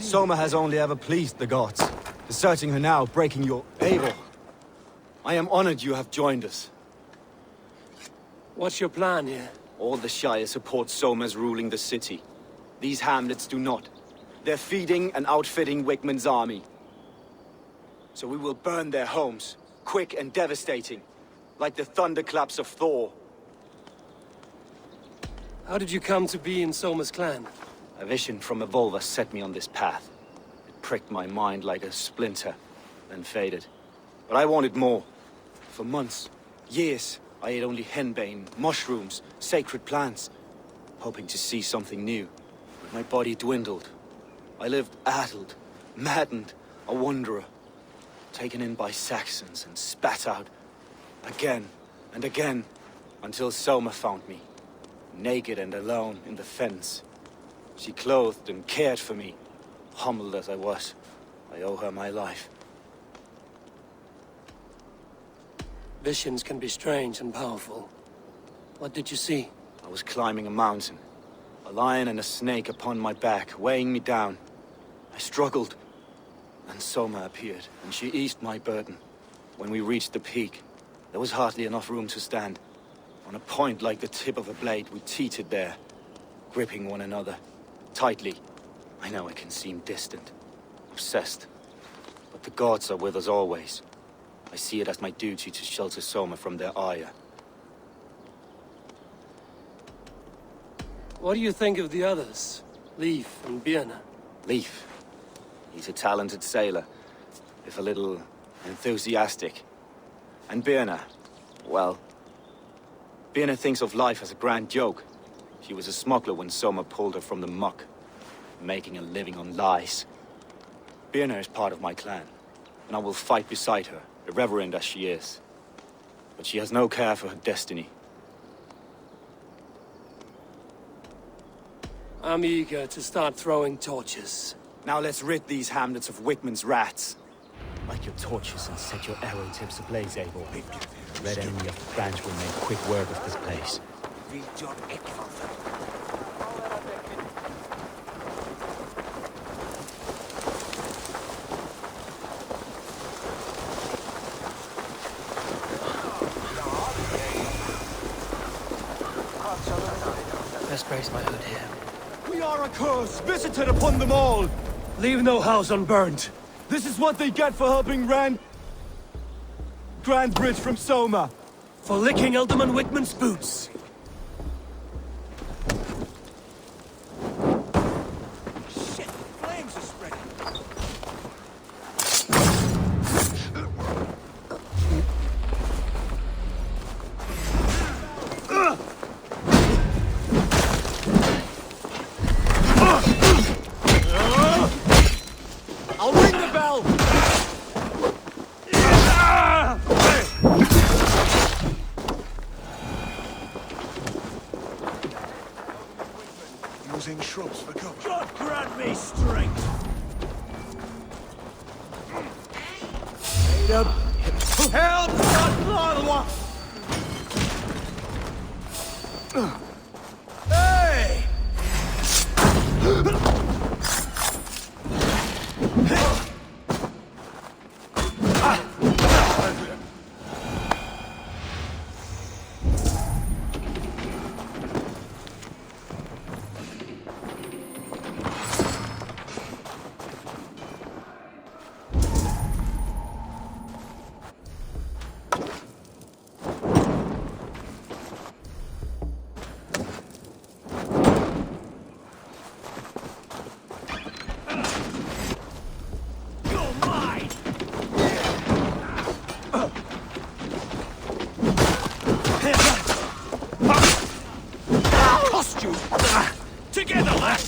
Soma has only ever pleased the gods. Deserting her now, breaking your... Abel, I am honored you have joined us. What's your plan here? All the Shire support Soma's ruling the city. These hamlets do not. They're feeding and outfitting Wickman's army. So we will burn their homes, quick and devastating, like the thunderclaps of Thor. How did you come to be in Soma's clan? A vision from a Volva set me on this path. It pricked my mind like a splinter, then faded. But I wanted more. For months, years, I ate only henbane, mushrooms, sacred plants, hoping to see something new. But my body dwindled. I lived addled, maddened, a wanderer, taken in by Saxons and spat out again and again, until Soma found me, naked and alone in the fens. She clothed and cared for me, humbled as I was. I owe her my life. Visions can be strange and powerful. What did you see? I was climbing a mountain, a lion and a snake upon my back, weighing me down. I struggled, and Soma appeared, and she eased my burden. When we reached the peak, there was hardly enough room to stand. On a point like the tip of a blade, we teetered there, gripping one another, tightly. I know it can seem distant, obsessed, but the gods are with us always. I see it as my duty to shelter Soma from their ire. What do you think of the others? Leif and Birna? Leif. He's a talented sailor, if a little enthusiastic. And Birna, well... Birna thinks of life as a grand joke. She was a smuggler when Soma pulled her from the muck, making a living on lies. Birna is part of my clan, and I will fight beside her, irreverent as she is. But she has no care for her destiny. I'm eager to start throwing torches. Now let's rid these hamlets of Wickman's rats. Light your torches and set your arrow tips ablaze, Abel. The red enemy of the branch will make quick work of this place. Best brace my hood here. We are a curse visited upon them all! Leave no house unburned. This is what they get for helping Grandbridge from Soma. For licking Alderman Wickman's boots. Shit, flames are spreading. I'll ring the bell! Using shrubs for cover. God grant me strength! Help! Help! Hey! Together, lad!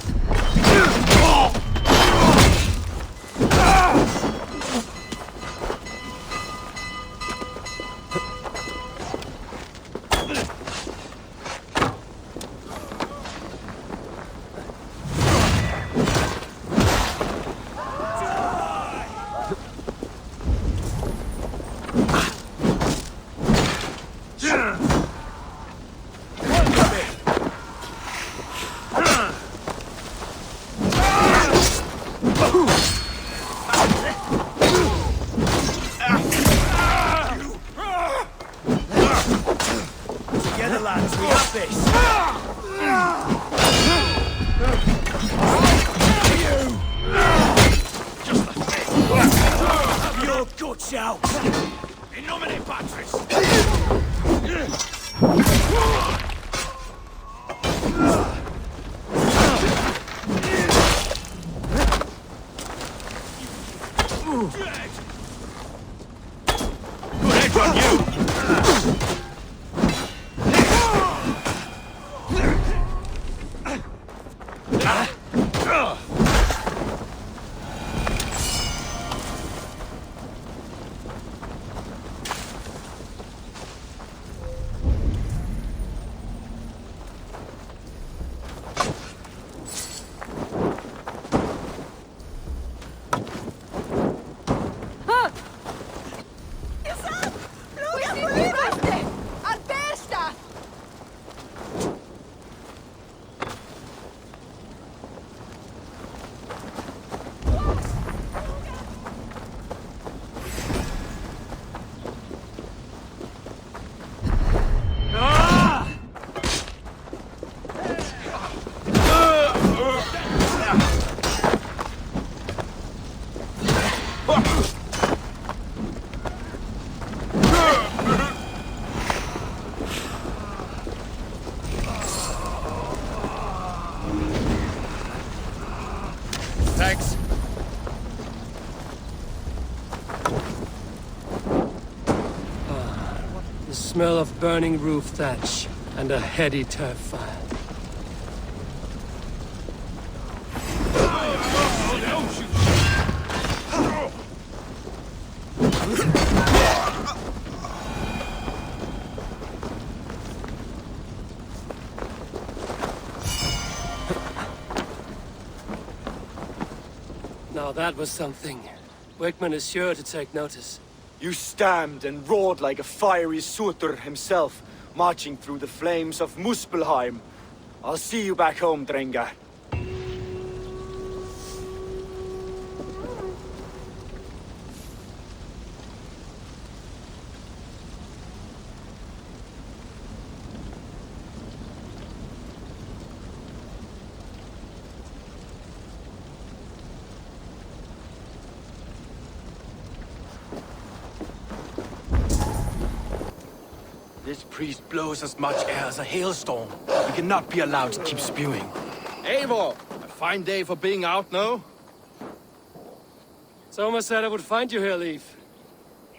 Together, lads, we have this! Have your guts out! In nomine Patris! Dead! Good edge on you! Thanks. The smell of burning roof thatch and a heady turf fire. Now that was something. Wickman is sure to take notice. You stamped and roared like a fiery Surtur himself, marching through the flames of Muspelheim. I'll see you back home, Drenga. This priest blows as much air as a hailstorm. We cannot be allowed to keep spewing. Eivor! A fine day for being out, no? Soma said I would find you here, Leif.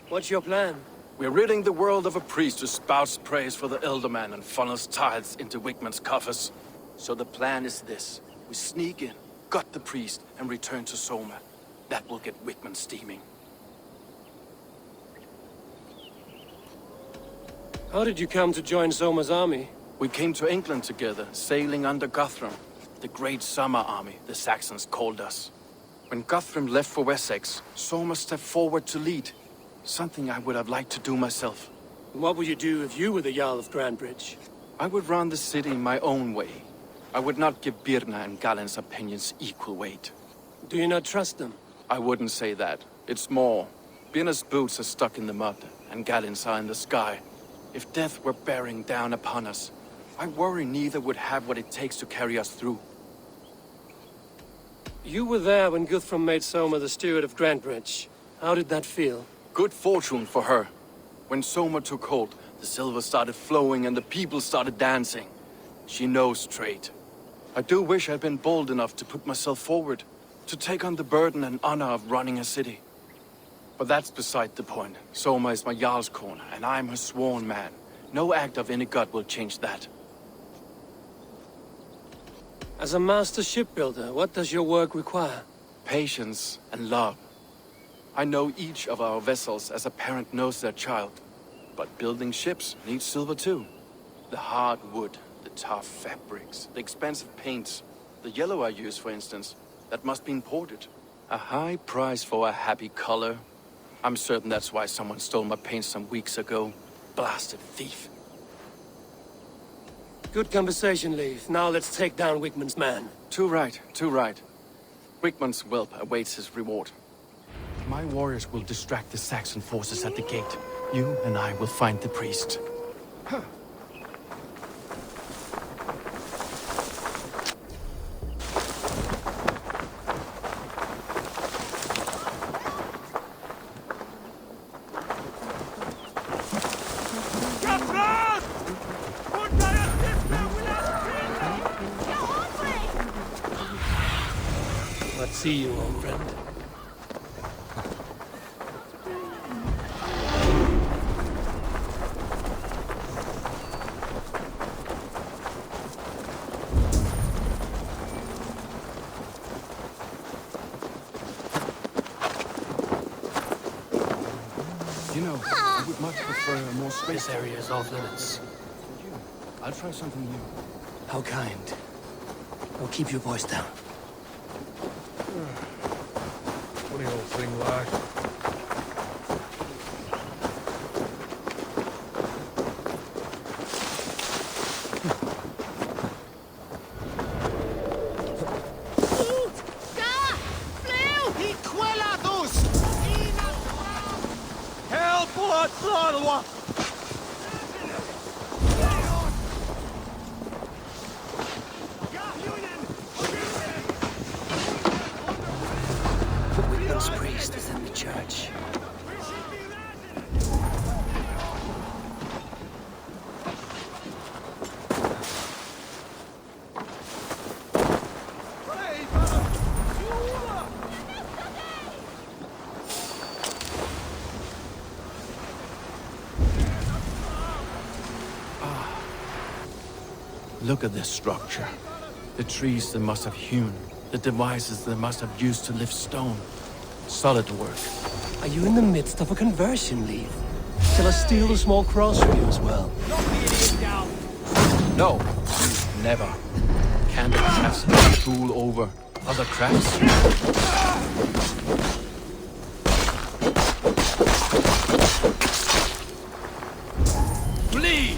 What's your plan? We're ridding the world of a priest who spouts praise for the Elderman and funnels tithes into Wickman's coffers. So the plan is this. We sneak in, gut the priest, and return to Soma. That will get Wickman steaming. How did you come to join Soma's army? We came to England together, sailing under Guthrum. The great summer army, the Saxons called us. When Guthrum left for Wessex, Soma stepped forward to lead. Something I would have liked to do myself. What would you do if you were the Jarl of Grandbridge? I would run the city my own way. I would not give Birna and Galen's opinions equal weight. Do you not trust them? I wouldn't say that. It's more. Birna's boots are stuck in the mud, and Galen's are in the sky. If death were bearing down upon us, I worry neither would have what it takes to carry us through. You were there when Guthrum made Soma the steward of Grandbridge. How did that feel? Good fortune for her. When Soma took hold, the silver started flowing and the people started dancing. She knows trade. I do wish I'd been bold enough to put myself forward, to take on the burden and honor of running a city. But that's beside the point. Soma is my Jarl's corner, and I'm her sworn man. No act of any god will change that. As a master shipbuilder, what does your work require? Patience and love. I know each of our vessels as a parent knows their child. But building ships needs silver too. The hard wood, the tough fabrics, the expensive paints. The yellow I use, for instance, that must be imported. A high price for a happy color. I'm certain that's why someone stole my paint some weeks ago. Blasted thief. Good conversation, Leif. Now let's take down Wickman's man. Too right, too right. Wickman's whelp awaits his reward. My warriors will distract the Saxon forces at the gate. You and I will find the priest. see you, old friend. You know, I would much prefer a more This space. area is off limits. I'll try something new. How kind. I'll keep your voice down. Funny old thing, like. Wiccan's priest is in the church. Look at this structure. The trees they must have hewn. The devices they must have used to lift stone. Solid work. Are you in the midst of a conversion, Leaf? Shall I steal a small cross for you as well? No, never. Can the craftsman rule over other crafts? Bleed!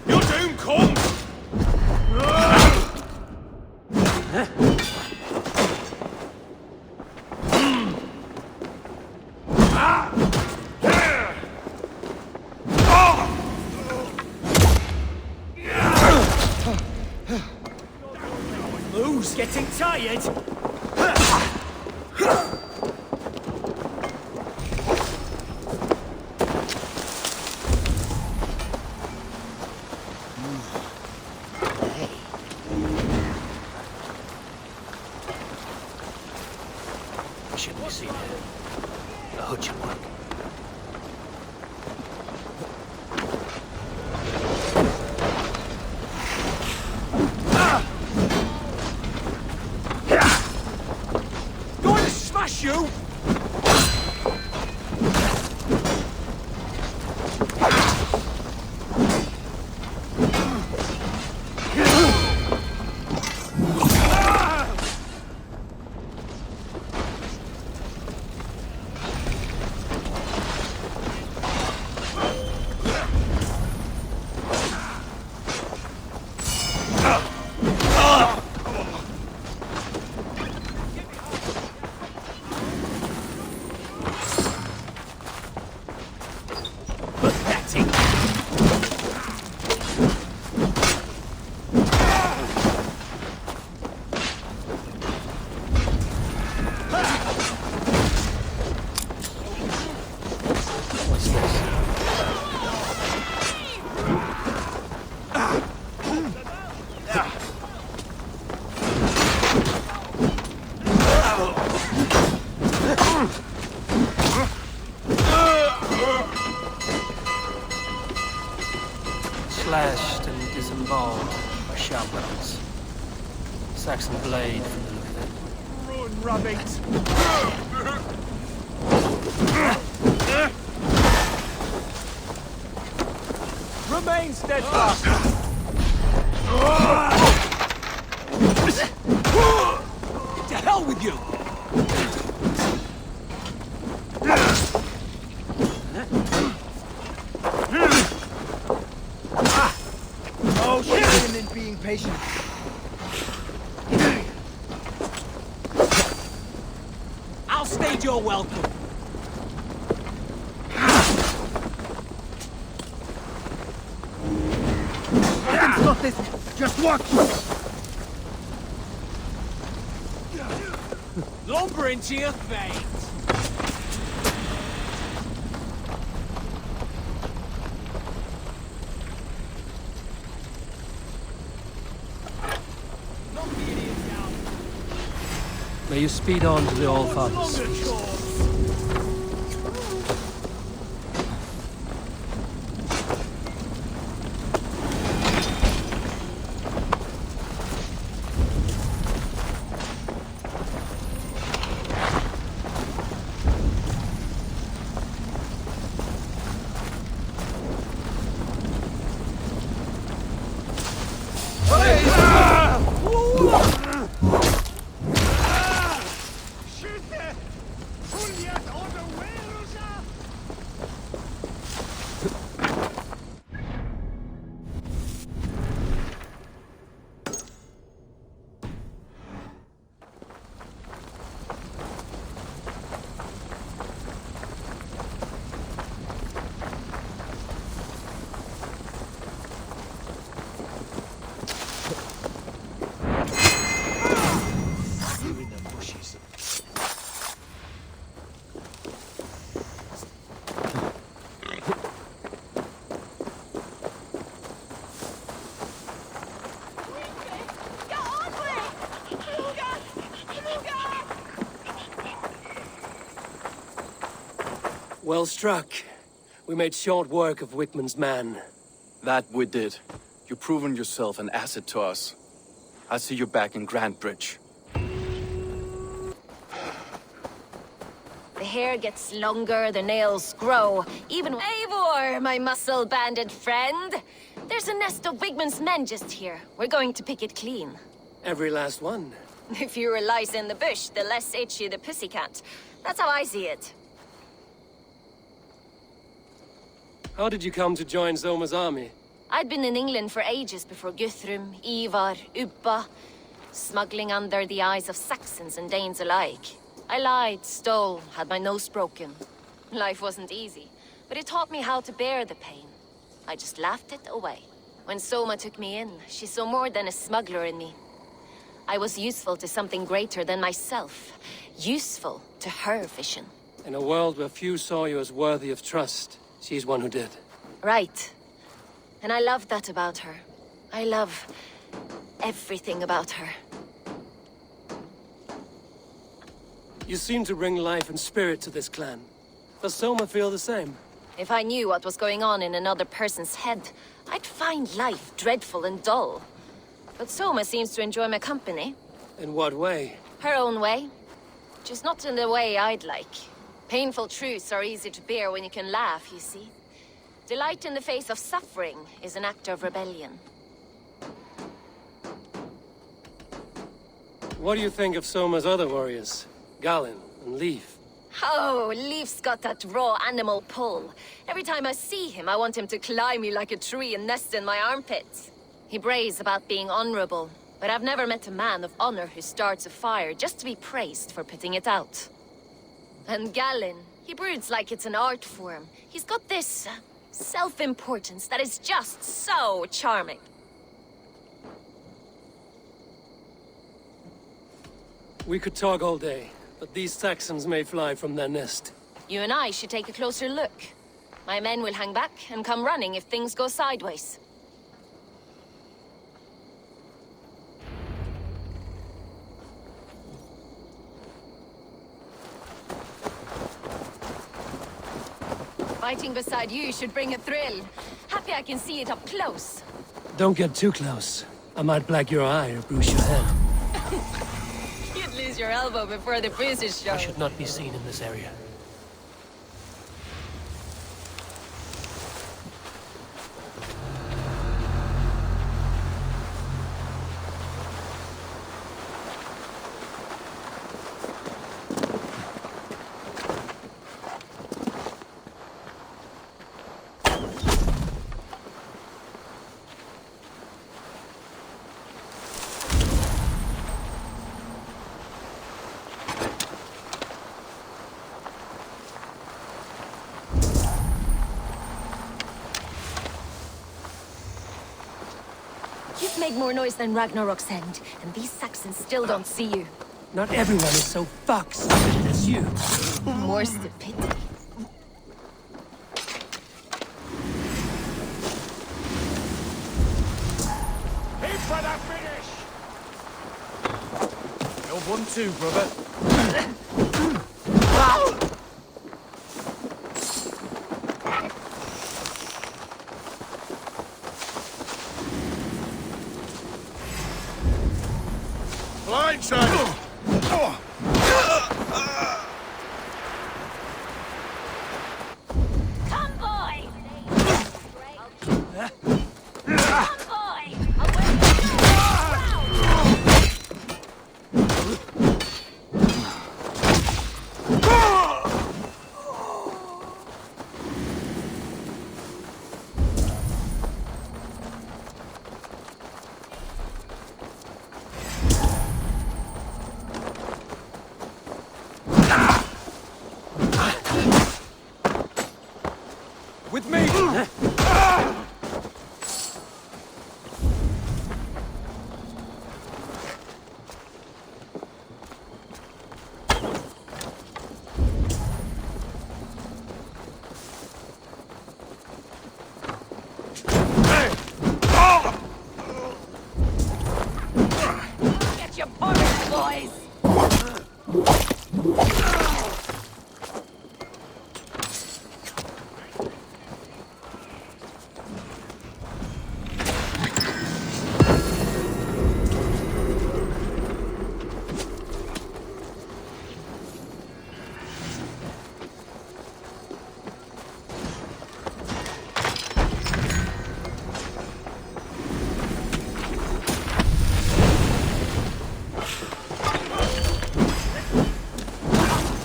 Your doom comes! Who's getting tired? Shouldn't be seen here. The hood should work. Going to smash you! Slashed and disemboweled by sharp rounds. Saxon blade from the look of it. Run, rabbit! Remain steadfast! To hell with you! No shame in being patient. I'll stage your welcome. I can stop this. Just watch. Lumber into your fate. Knock the idiots out. May you speed on to the All-Father's Longer feast. chores. Well struck. We made short work of Wickman's man. That we did. You've proven yourself an asset to us. I'll see you back in Grantbridge. The hair gets longer, the nails grow. Even Eivor, my muscle-banded friend. There's a nest of Wigman's men just here. We're going to pick it clean. Every last one. The fewer lice in the bush, the less itchy the pussycat. That's how I see it. How did you come to join Zoma's army? I'd been in England for ages before Guthrum, Ivar, Ubba, smuggling under the eyes of Saxons and Danes alike. I lied, stole, had my nose broken. Life wasn't easy, but it taught me how to bear the pain. I just laughed it away. When Soma took me in, she saw more than a smuggler in me. I was useful to something greater than myself. Useful to her vision. In a world where few saw you as worthy of trust, she's one who did. Right. And I love that about her. I love everything about her. You seem to bring life and spirit to this clan. Does Soma feel the same? If I knew what was going on in another person's head, I'd find life dreadful and dull. But Soma seems to enjoy my company. In what way? Her own way. Just not in the way I'd like. Painful truths are easy to bear when you can laugh, you see. Delight in the face of suffering is an act of rebellion. What do you think of Soma's other warriors? Galen and Leif? Oh, Leif's got that raw animal pull. Every time I see him, I want him to climb me like a tree and nest in my armpits. He braves about being honorable, but I've never met a man of honor who starts a fire just to be praised for putting it out. And Galen, he broods like it's an art form. He's got this self-importance that is just so charming. We could talk all day, but these Saxons may fly from their nest. You and I should take a closer look. My men will hang back and come running if things go sideways. Fighting beside you should bring a thrill. Happy I can see it up close. Don't get too close. I might black your eye or bruise your head. You'd lose your elbow before the bruises show. I should not be seen in this area. You've made more noise than Ragnarok's end, and these Saxons still don't see you. Not everyone is so fuck-stupid as you. More stupidity. Aim for the finish! You're 1-2, brother. Blindside! Come, boy! Come, boy! Away With me! Get your porridge, boys!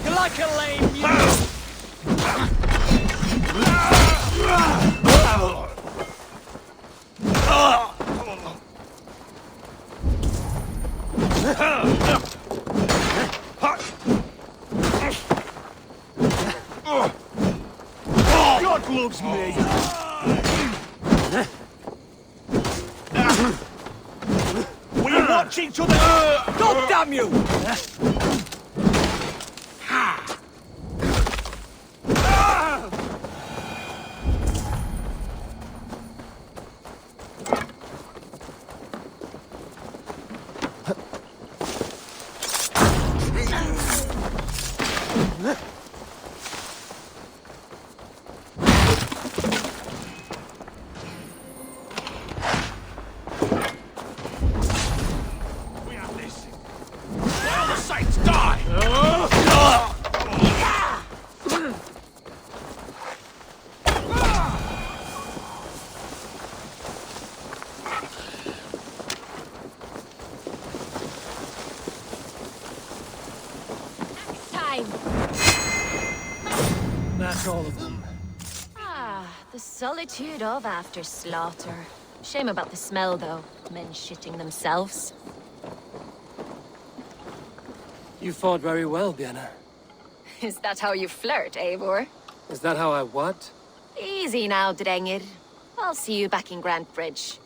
You're like a lame mule! God loves me! We watch each other! God damn you! We have this. All the saints die! Time! That's all of them. Ah, the solitude of after slaughter. Shame about the smell, though. Men shitting themselves. You fought very well, Björn. Is that how you flirt, Eivor? Is that how I what? Easy now, Drengir. I'll see you back in Grant Bridge.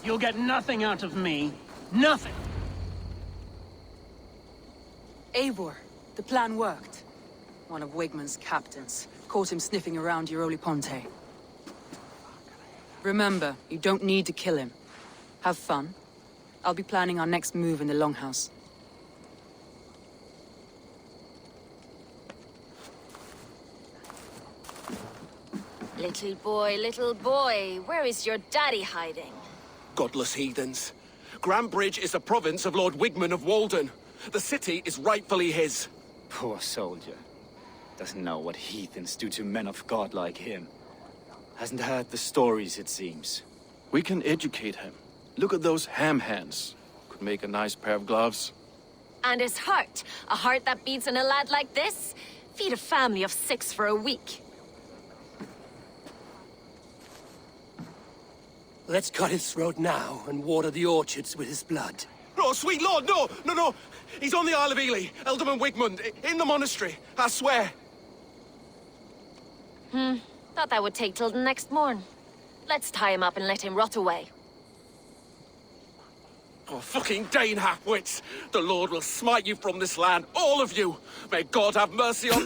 You'll get nothing out of me. Nothing! Eivor, the plan worked. One of Wigmund's captains caught him sniffing around Euroli Ponte. Remember, you don't need to kill him. Have fun. I'll be planning our next move in the Longhouse. Little boy, where is your daddy hiding? Godless heathens. Grambridge is a province of Lord Wigmund of Walden. The city is rightfully his. Poor soldier. Doesn't know what heathens do to men of God like him. Hasn't heard the stories, it seems. We can educate him. Look at those ham hands. Could make a nice pair of gloves. And his heart. A heart that beats in a lad like this? Feed a family of 6 for a week. Let's cut his throat now and water the orchards with his blood. Oh, sweet lord, no! No, no! He's on the Isle of Ely, Ealdorman Wigmund, in the monastery, I swear. Thought that would take till the next morn. Let's tie him up and let him rot away. Oh, fucking Dane half-wits! The Lord will smite you from this land, all of you! May God have mercy on...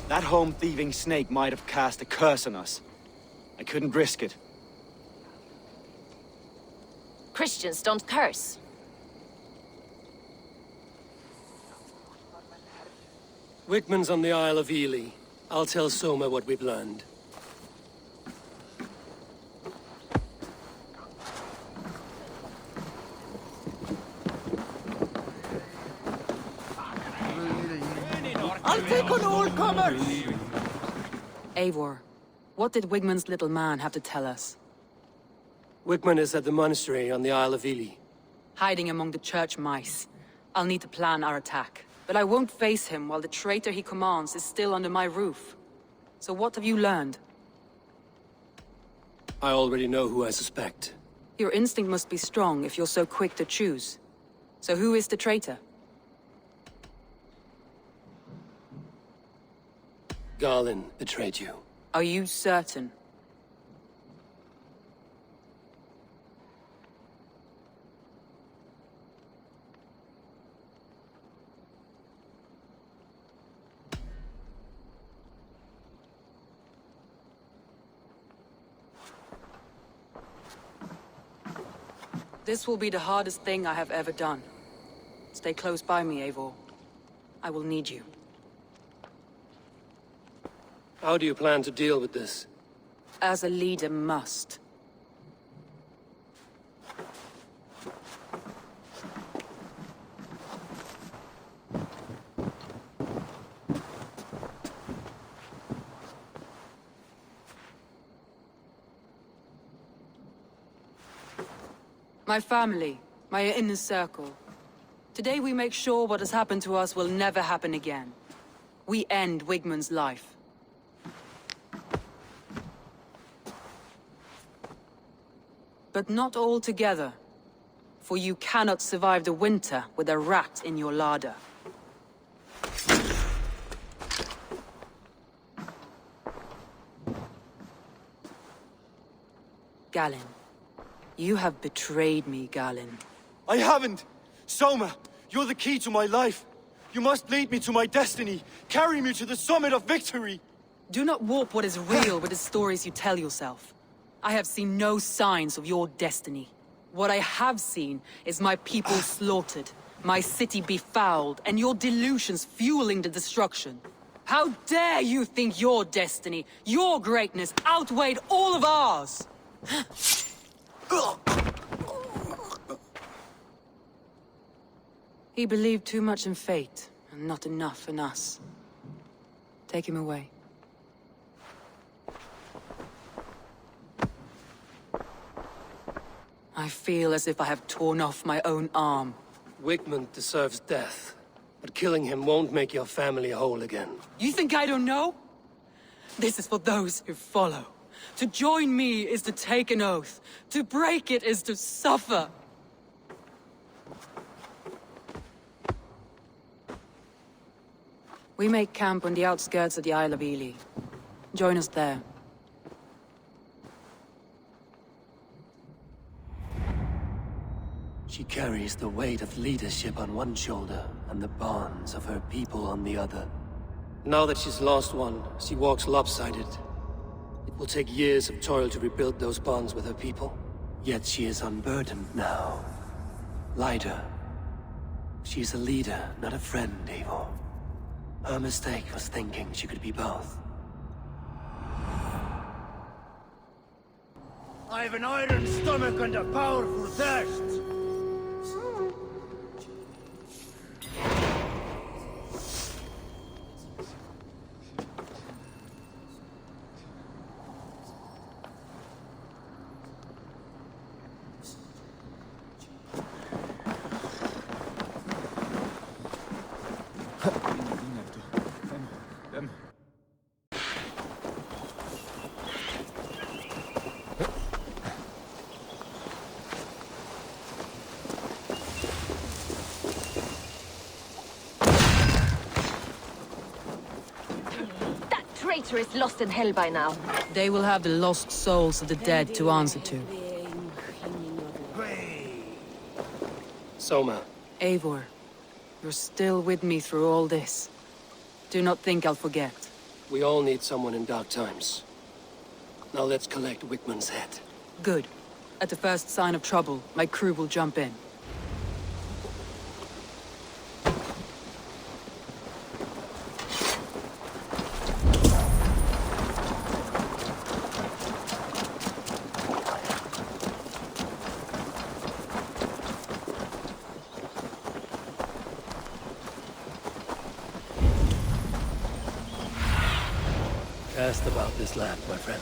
That home-thieving snake might have cast a curse on us. I couldn't risk it. Christians don't curse. Wigmund's on the Isle of Ely. I'll tell Soma what we've learned. I'll take on all comers! Eivor, what did Wigmund's little man have to tell us? Wigmund is at the monastery on the Isle of Ely. Hiding among the church mice. I'll need to plan our attack. But I won't face him while the traitor he commands is still under my roof. So what have you learned? I already know who I suspect. Your instinct must be strong if you're so quick to choose. So who is the traitor? Garlin betrayed you. Are you certain? This will be the hardest thing I have ever done. Stay close by me, Eivor. I will need you. How do you plan to deal with this? As a leader must. My family, my inner circle. Today we make sure what has happened to us will never happen again. We end Wigmund's life. But not all together. For you cannot survive the winter with a rat in your larder. Galinn. You have betrayed me, Galinn. I haven't! Soma, you're the key to my life. You must lead me to my destiny. Carry me to the summit of victory. Do not warp what is real with the stories you tell yourself. I have seen no signs of your destiny. What I have seen is my people slaughtered, my city befouled, and your delusions fueling the destruction. How dare you think your destiny, your greatness, outweighed all of ours? He believed too much in fate, and not enough in us. Take him away. I feel as if I have torn off my own arm. Wigmund deserves death, but killing him won't make your family whole again. You think I don't know? This is for those who follow. To join me is to take an oath. To break it is to suffer. We make camp on the outskirts of the Isle of Ely. Join us there. She carries the weight of leadership on one shoulder and the bonds of her people on the other. Now that she's lost one, she walks lopsided. It will take years of toil to rebuild those bonds with her people. Yet she is unburdened now. Lighter. She's a leader, not a friend, Eivor. Her mistake was thinking she could be both. I've an iron stomach and a powerful thirst. Traitor is lost in hell by now. They will have the lost souls of the dead to answer to. Soma. Eivor, you're still with me through all this. Do not think I'll forget. We all need someone in dark times. Now let's collect Wickman's head. Good. At the first sign of trouble, my crew will jump in. Asked about this land, my friend.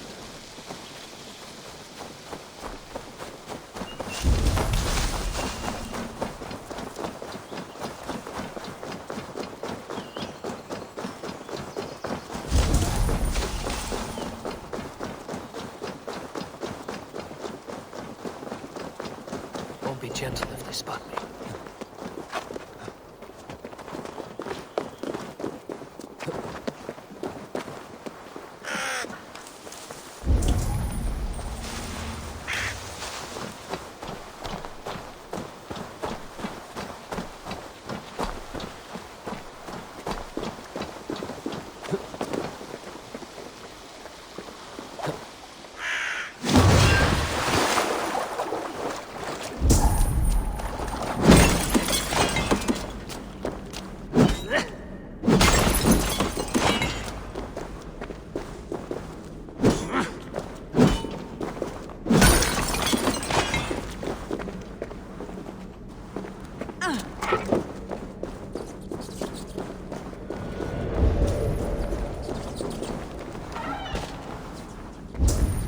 Won't be gentle if they spot me.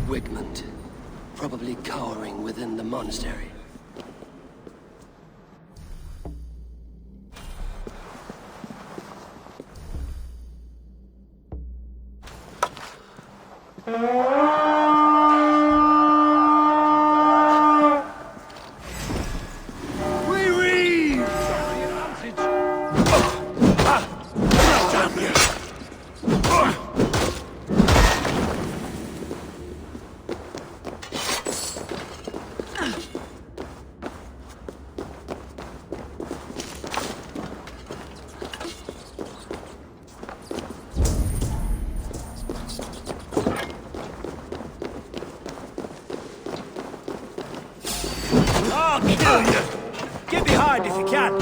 Wickman, probably cowering within the monastery. Get behind if you can.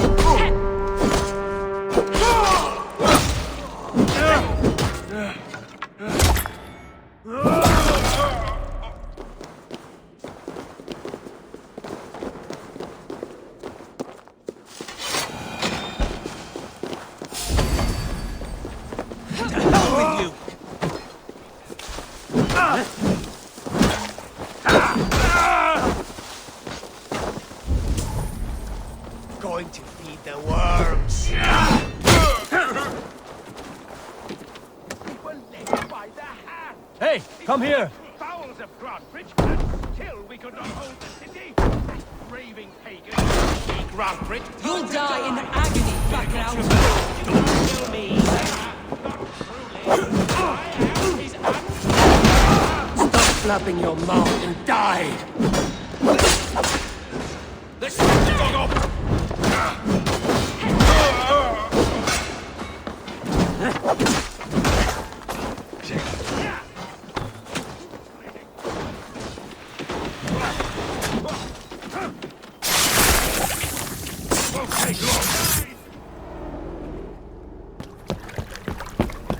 Going to feed the worms. Hey, come here. Bowels of Grantbridge, and till we could not hold the city. That raving pagan, Grantbridge. You'll die in agony, Background. Don't kill me. slapping your mouth and die! Let's get the dog off!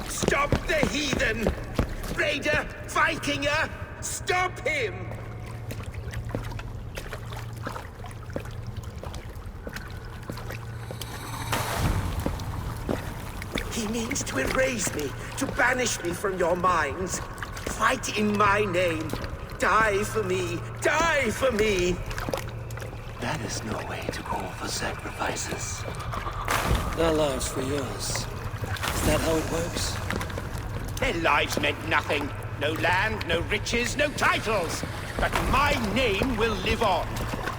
Stop the heathen! Raider! Vikinger! Stop him! He means to erase me, to banish me from your minds. Fight in my name. Die for me. Die for me. That is no way to call for sacrifices. Their lives for yours. Is that how it works? Their lives meant nothing. No land, no riches, no titles. But my name will live on.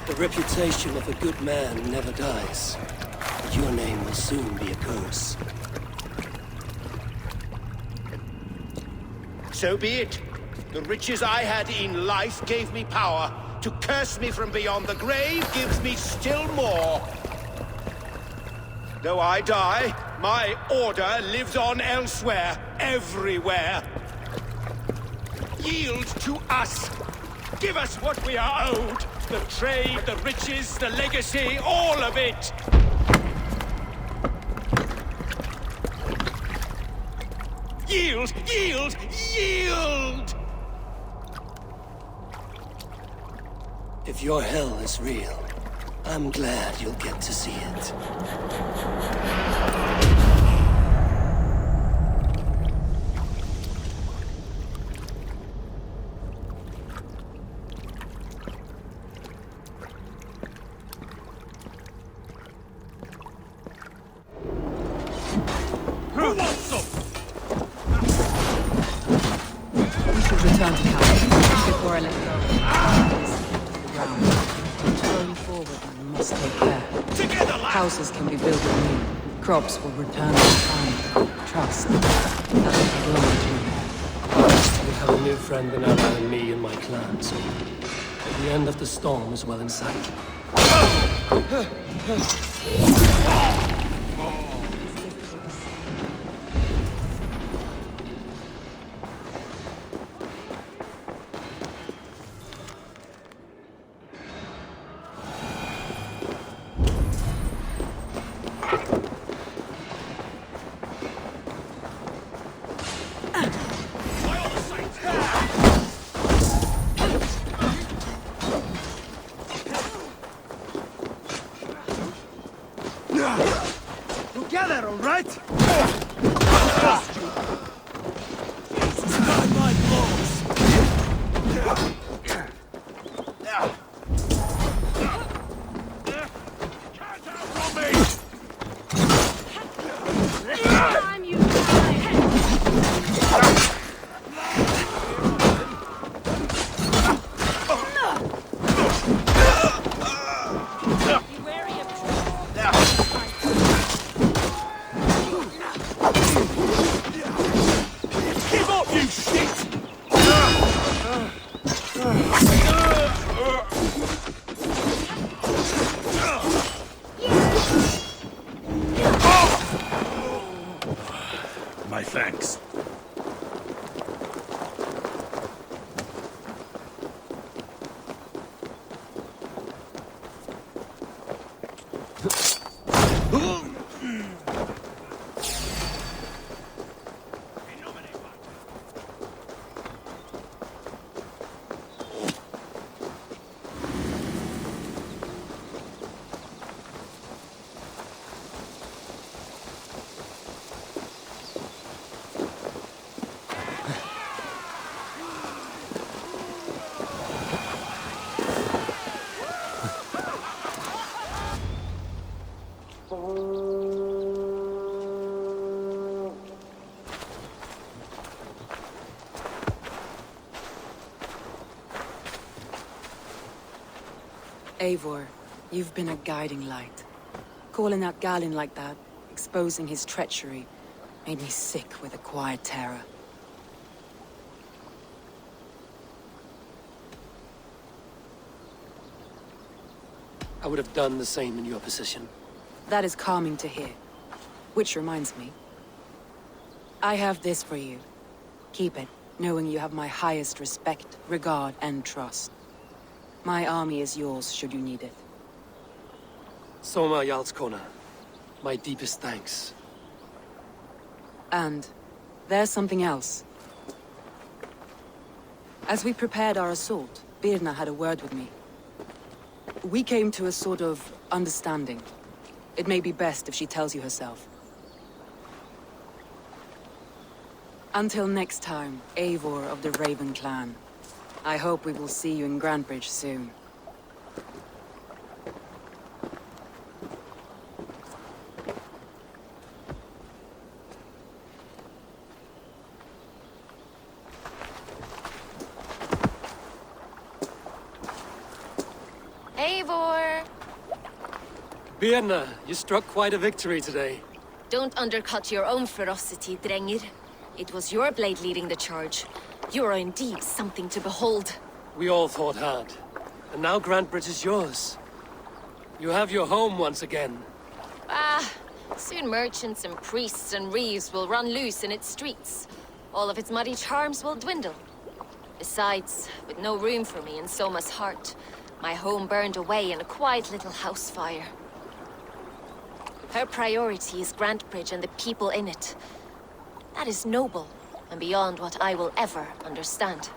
The reputation of a good man never dies. But your name will soon be a curse. So be it. The riches I had in life gave me power. To curse me from beyond the grave gives me still more. Though I die, my order lives on elsewhere, everywhere. Yield to us. Give us what we are owed. The trade, the riches, the legacy, all of it. Yield! Yield! Yield! If your hell is real, I'm glad you'll get to see it. Who wants some? We should return to camp before I let go. Going forward, we must take care. Together, lads! Houses can be built anew. Crops will return to farming. Trust. That will take longer to repair. We have a new friend and ally in me and my clan, so the end of the storm is well in sight. Together, all right? My thanks. Eivor, you've been a guiding light. Calling out Galinn like that, exposing his treachery, made me sick with a quiet terror. I would have done the same in your position. That is calming to hear. Which reminds me. I have this for you. Keep it, knowing you have my highest respect, regard, and trust. My army is yours, should you need it. Soma Jarlskona, my deepest thanks. And there's something else. As we prepared our assault, Birna had a word with me. We came to a sort of understanding. It may be best if she tells you herself. Until next time, Eivor of the Raven Clan. I hope we will see you in Grantebridge soon. Eivor! Birna, you struck quite a victory today. Don't undercut your own ferocity, Drengir. It was your blade leading the charge. You are indeed something to behold. We all fought hard. And now Grantebridge is yours. You have your home once again. Soon merchants and priests and reeves will run loose in its streets. All of its muddy charms will dwindle. Besides, with no room for me in Soma's heart, my home burned away in a quiet little house fire. Her priority is Grantebridge and the people in it. That is noble, and beyond what I will ever understand.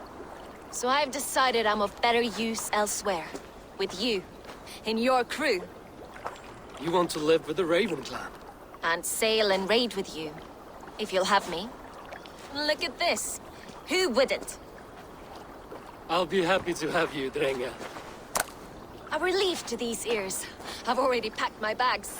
So I've decided I'm of better use elsewhere. With you. In your crew. You want to live with the Raven Clan? And sail and raid with you. If you'll have me. Look at this. Who wouldn't? I'll be happy to have you, Drenga. A relief to these ears. I've already packed my bags.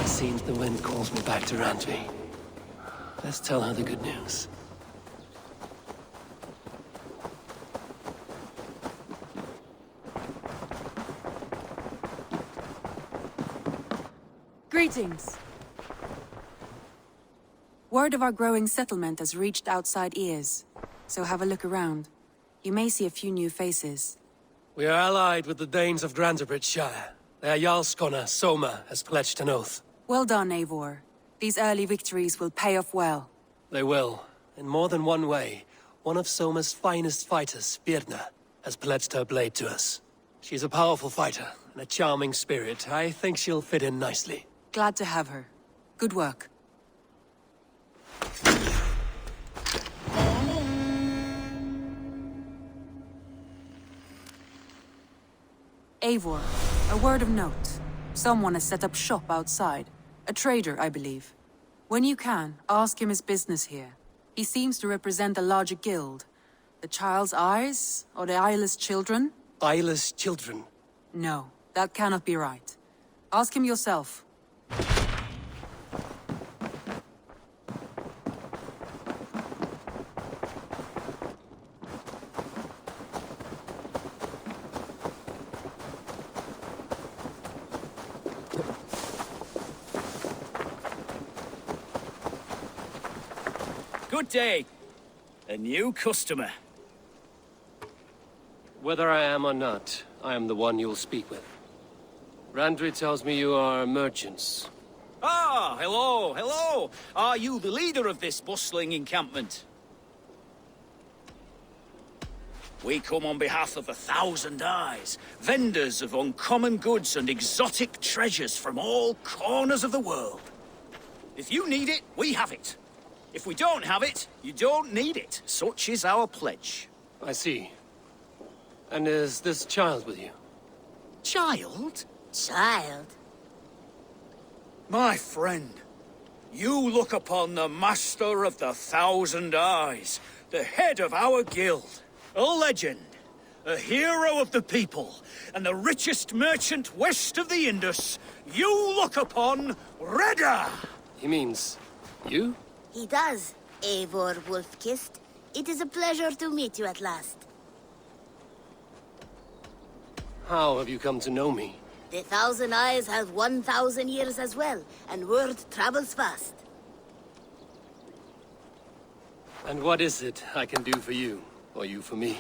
Seems the wind calls me back to Randvi. Let's tell her the good news. Greetings. Word of our growing settlement has reached outside ears, so have a look around. You may see a few new faces. We are allied with the Danes of Grantebridge Shire. Their Jarlskona, Soma, has pledged an oath. Well done, Eivor. These early victories will pay off well. They will. In more than one way. One of Soma's finest fighters, Birna, has pledged her blade to us. She's a powerful fighter, and a charming spirit. I think she'll fit in nicely. Glad to have her. Good work. Eivor, a word of note. Someone has set up shop outside. A trader, I believe. When you can, ask him his business here. He seems to represent a larger guild. The Child's Eyes? Or the Eyeless Children? Eyeless children. No, that cannot be right. Ask him yourself. Good day. A new customer. Whether I am or not, I am the one you'll speak with. Randvi tells me you are merchants. Ah, hello, hello. Are you the leader of this bustling encampment? We come on behalf of 1,000 Eyes, vendors of uncommon goods and exotic treasures from all corners of the world. If you need it, we have it. If we don't have it, you don't need it. Such is our pledge. I see. And is this child with you? Child? Child? My friend, you look upon the master of the 1,000 Eyes, the head of our guild, a legend, a hero of the people, and the richest merchant west of the Indus, you look upon Redda! He means... you? He does, Eivor Wolf-Kissed. It is a pleasure to meet you at last. How have you come to know me? The Thousand Eyes have 1,000 years as well, and word travels fast. And what is it I can do for you? Or you for me?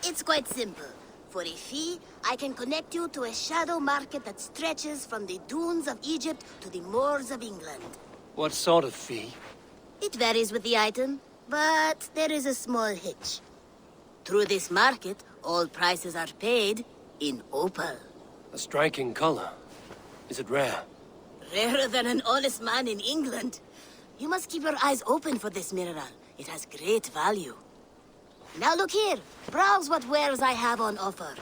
It's quite simple. For a fee, I can connect you to a shadow market that stretches from the dunes of Egypt to the moors of England. What sort of fee? It varies with the item, but there is a small hitch. Through this market, all prices are paid in opal. A striking color. Is it rare? Rarer than an honest man in England. You must keep your eyes open for this mineral. It has great value. Now look here. Browse what wares I have on offer.